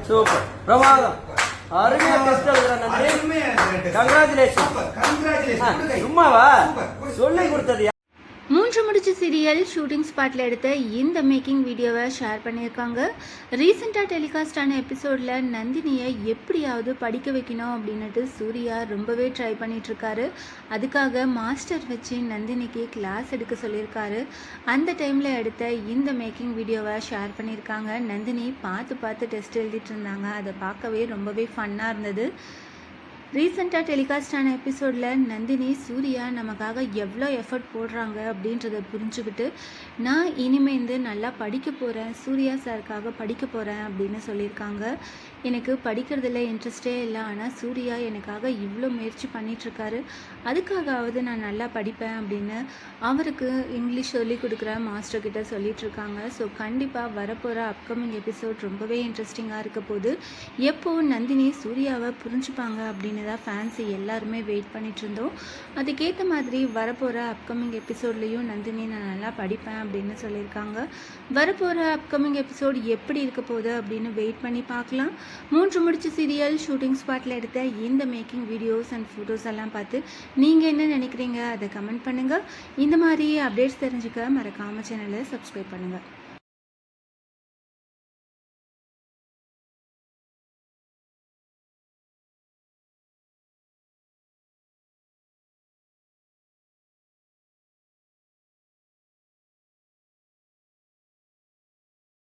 Super, பிரமாதம், அருமையா test எழுதுறேன். கங்க்ராச்சுலேஷன். சும்மாவா சொல்லி கொடுத்தது? 3 முடிச்சு சீரியல் ஷூட்டிங் ஸ்பாட்டில் எடுத்த இந்த மேக்கிங் வீடியோவை ஷேர் பண்ணியிருக்காங்க. ரீசெண்டாக டெலிகாஸ்ட் ஆன எபிசோடில் நந்தினியை எப்படியாவது படிக்க வைக்கணும் அப்படின்னுட்டு சூர்யா ரொம்பவே ட்ரை பண்ணிகிட்ருக்காரு. அதுக்காக மாஸ்டர் வச்சு நந்தினிக்கு கிளாஸ் எடுக்க சொல்லியிருக்காரு. அந்த டைமில் எடுத்த இந்த மேக்கிங் வீடியோவை ஷேர் பண்ணியிருக்காங்க. நந்தினி பார்த்து டெஸ்ட் எழுதிட்டு இருந்தாங்க. அதை பார்க்கவே ரொம்பவே ஃபன்னாக இருந்தது. ரீசெண்டாக டெலிகாஸ்ட் ஆன எபிசோடில் நந்தினி சூர்யா நமக்காக எவ்வளோ எஃபர்ட் போடுறாங்க அப்படின்றத புரிஞ்சுக்கிட்டு நான் இனிமேந்து நல்லா படிக்க போகிறேன், சூர்யா சாருக்காக படிக்க போகிறேன் அப்படின்னு சொல்லியிருக்காங்க. எனக்கு படிக்கிறதுல இன்ட்ரெஸ்டே இல்லை, ஆனால் சூர்யா எனக்காக இவ்வளோ முயற்சி பண்ணிகிட்ருக்காரு, அதுக்காகவாவது நான் நல்லா படிப்பேன் அப்படின்னு அவருக்கு இங்கிலீஷ் சொல்லி கொடுக்குற மாஸ்டர்கிட்ட சொல்லிகிட்ருக்காங்க. ஸோ கண்டிப்பாக வரப்போகிற அப்கமிங் எபிசோட் ரொம்பவே இன்ட்ரெஸ்டிங்காக இருக்க போது. எப்போ நந்தினி சூர்யாவை புரிஞ்சுப்பாங்க அப்படின்னு தான் ஃபேன்ஸ் எல்லாருமே வெயிட் பண்ணிட்டு இருந்தோம். அதுக்கேற்ற மாதிரி வரப்போகிற அப்கமிங் எபிசோட்லேயும் நந்தினி நான் நல்லா படிப்பேன் அப்படின்னு சொல்லியிருக்காங்க. வரப்போகிற அப்கமிங் எபிசோட் எப்படி இருக்க போகுது அப்படின்னு வெயிட் பண்ணி பார்க்கலாம். 3 முடிச்சு சீரியல் ஷூட்டிங் ஸ்பாட்டில் எடுத்த இந்த மேக்கிங் வீடியோஸ் அண்ட் ஃபோட்டோஸ் எல்லாம் பார்த்து நீங்கள் என்ன நினைக்கிறீங்க அதை கமெண்ட் பண்ணுங்கள். இந்த மாதிரி அப்டேட்ஸ் தெரிஞ்சுக்க மறக்காமல் சேனலை சப்ஸ்கிரைப் பண்ணுங்கள்.